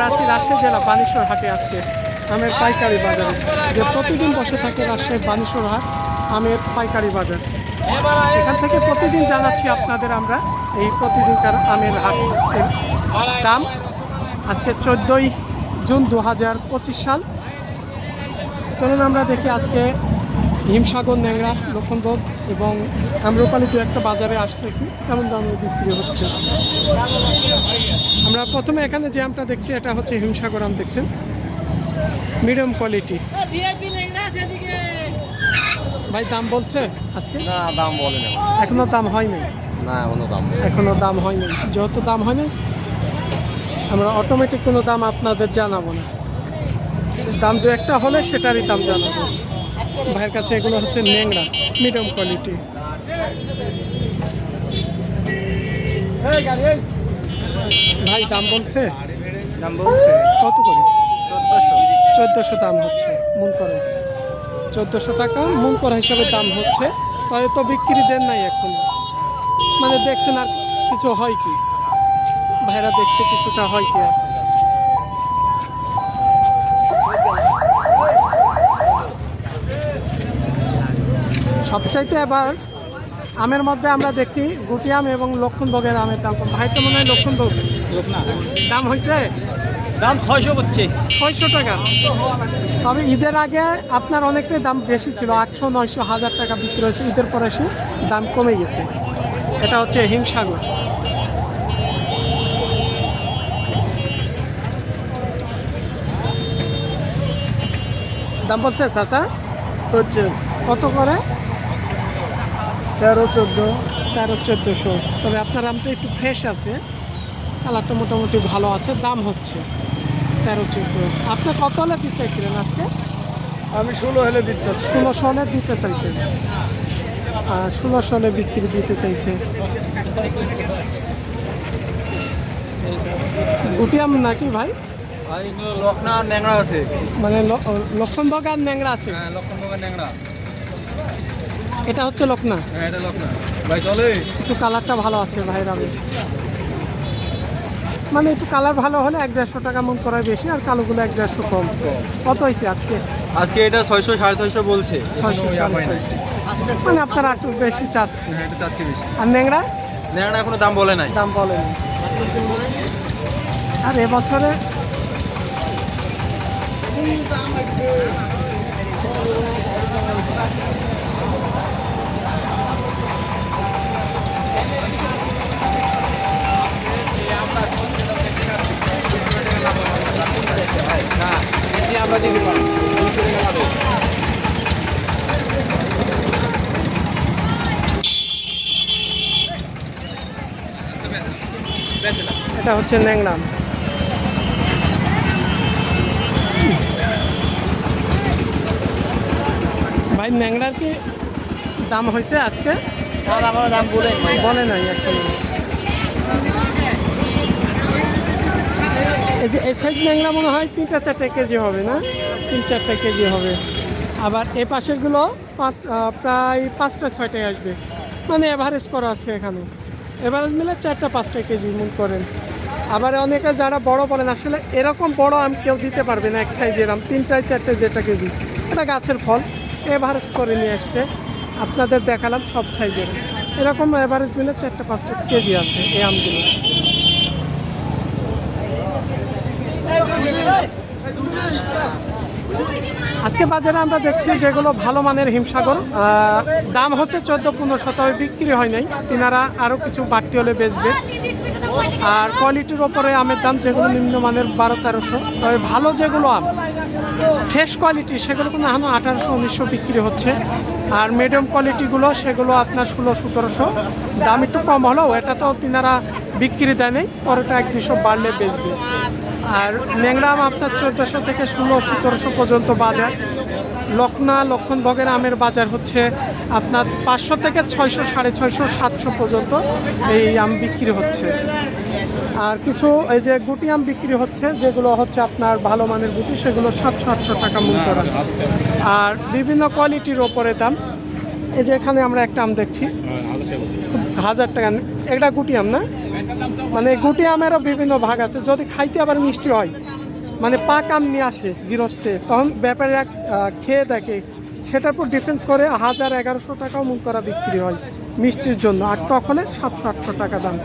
আছি রাজশাহী জেলা বানেশ্বর হাটে আজকে আমের পাইকারি বাজারে, যে প্রতিদিন বসে থাকে রাজশাহী বানেশ্বর হাট আমের পাইকারি বাজার। এখান থেকে প্রতিদিন জানাচ্ছি আপনাদের আমরা এই প্রতিদিনকার আমের হাটের দাম। আজকে 14ই জুন 2025 সাল। চলুন আমরা দেখি আজকে হিমসাগর, ন্যাংরা, লক্ষণভোগ এবং আম্রপালি দু একটা বাজারে আসছে কি কেমন দামে বিক্রি হচ্ছে। আমরা প্রথমে এখানে যে আমটা দেখছি এটা হচ্ছে হিমসাগর আম, দেখছেন মিডিয়াম কোয়ালিটি। ভাই দাম বলছে আজকে? না, দাম বলে না, এখনো দাম হয়নি। না এখনো দাম হয়নি। যেহেতু দাম হয়নি আমরা অটোমেটিক কোনো দাম আপনাদের জানাবো না, দাম দু একটা হলে সেটারই দাম জানাবো। ভাইয়ের কাছে এগুলো হচ্ছে ন্যাংরা মিডিয়াম কোয়ালিটি। ভাই দাম বলছে? দাম বলছে কত করে? 1400 দাম হচ্ছে মন করে, 1400 টাকা মন করা হিসাবে দাম হচ্ছে। তাই তো বিক্রি দেন নাই এখন, মানে দেখছেন আর কিছু হয় কি, ভাইরা দেখছে কিছুটা হয় কি। আর সবচাইতে এবার আমের মধ্যে আমরা দেখছি গুটি আম এবং লক্ষণভোগের আমের দাম কম। ভাই তো মনে হয় লক্ষণভোগ দাম হয়েছে, দাম 600 হচ্ছে। 600 টাকা। তবে ঈদের আগে আপনার অনেকটাই দাম বেশি ছিল, 800, 900, 1000 টাকা বিক্রি হয়েছে। ঈদের পরে এসে দাম কমে গেছে। এটা হচ্ছে হিমসাগর। দাম বলছে চাচা হচ্ছে কত করে? 1300-1400। 1300-1400। তবে আপনার আমটা একটু ফ্রেশ আছে, কালারটা মোটামুটি ভালো আছে। দাম হচ্ছে 1300-1400। আপনি কত হলে দিতে চাইছিলেন আজকে? আমি 16 হলে দিতে 1600 হলে দিতে চাইছেন, 1600 হলে বিক্রি দিতে চাইছে। গুটি আম নাকি ভাই? লখনা ন্যাংরা আছে, মানে লক্ষণভোগ আর ন্যাংরা আছে। হ্যাঁ লক্ষণভোগ ন্যাংরা। এটা হচ্ছে লক্ষণা। হ্যাঁ এটা লখনা ভাই, চলে একটু কালারটা ভালো আছে ভাইয়ের আমি, মানে একটু কালার ভালো হলে 150 টাকা মন করায় বেশি, আর কালোগুলো 150 কম। কত হয়েছে আজকে? আজকে এটা 600 650 বলছে। 600 650, মানে আপনারা একটু বেশি চাচ্ছেন। হ্যাঁ এটা চাচ্ছি বেশি। আর ন্যাংরা ন্যাংরা এখনো দাম বলে নাই। দাম বলেনি। আর এবছরে আমরা দিয়ে দিলাম। এটা হচ্ছে ন্যাংরা। ভাই ন্যাংরার কি দাম হয়েছে আজকে? দাম বলে নাই এখন। এই যে এই সাইড ন্যাংরা মনে হয় 3-4 কেজি হবে না? 3-4 কেজি হবে। আবার এ পাশেরগুলো প্রায় 5-6টায় আসবে, মানে এভারেজ করা আছে এখানে। এভারেজ মিলে 4-5 কেজি মন করেন। আবার অনেকে যারা বড় বলেন, আসলে এরকম বড় আম কেউ দিতে পারবে না এক সাইজের আম, 3-4 যেটা কেজি। এটা গাছের ফল, এভারেজ করে নিয়ে আসছে। আপনাদের দেখালাম সব সাইজের, এরকম এভারেজ মিলে 4-5 কেজি আছে এই আমগুলো। আজকে বাজারে আমরা দেখছি যেগুলো ভালো মানের হিমসাগর, দাম হচ্ছে 1400-1500, তবে বিক্রি হয় নাই। তিনারা আরও কিছু বাড়তি হলে বেচবে। আর কোয়ালিটির ওপরে আমের দাম যেগুলো নিম্নমানের 1200-1300, তবে ভালো যেগুলো আম ফ্রেশ কোয়ালিটি সেগুলো কিন্তু এখনও 1800-1900 বিক্রি হচ্ছে। আর মিডিয়াম কোয়ালিটিগুলো সেগুলো আপনার 1600-1700। দাম একটু কম হলেও এটা তো তিনারা বিক্রি দেয় নেই, পরেটা 1-200 বাড়লে বেচবে। আর ন্যাংরা আম আপনার 1400 থেকে 1600-1700 পর্যন্ত বাজার। লক্ষণভোগের আমের বাজার হচ্ছে আপনার 500 থেকে 600, 650, 700 পর্যন্ত এই আম বিক্রি হচ্ছে। আর কিছু এই যে গুটি আম বিক্রি হচ্ছে, যেগুলো হচ্ছে আপনার ভালো মানের গুটি, সেগুলো 700-800 টাকা মূল্য করা। আর বিভিন্ন কোয়ালিটির ওপরে দাম। এই যে এখানে আমরা একটা আম দেখছি 1000 টাকা, এটা গুটি আম না? মানে গুটি আমেরও বিভিন্ন ভাগ আছে, যদি খাইতে আবার মিষ্টি হয় মানে পাক আম নিয়ে আসে গৃহস্থে, তখন ব্যাপারীরা খেয়ে দেখে, সেটার উপর ডিফেন্স করে 1000-1100 টাকাও মন করা বিক্রি হয় মিষ্টির জন্য, আর টক হলে 700-800 টাকা দাম।